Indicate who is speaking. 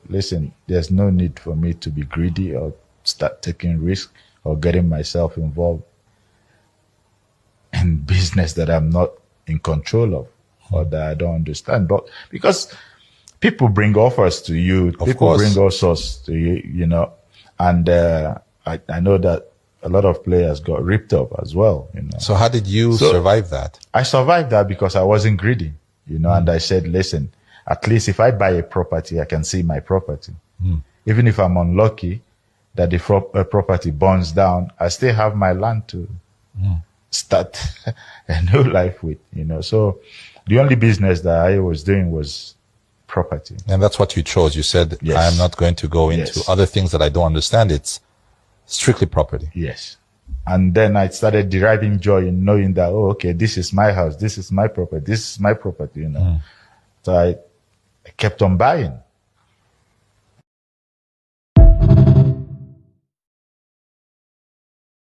Speaker 1: listen, there's no need for me to be greedy or start taking risks or getting myself involved in business that I'm not in control of or that I don't understand. But because people bring offers to you, people bring all sorts to you, you know, and I know that a lot of players got ripped up as well, you know.
Speaker 2: So how did you survive that?
Speaker 1: I survived that because I wasn't greedy, you know, and I said, listen, at least if I buy a property, I can see my property. Even if I'm unlucky that the property burns down, I still have my land to start a new life with, you know. So the only business that I was doing was property.
Speaker 2: And that's what you chose. You said, I'm not going to go into other things that I don't understand. It's strictly property.
Speaker 1: Yes. And then I started deriving joy in knowing that, oh, okay, this is my house, this is my property, this is my property, you know. So I kept on buying.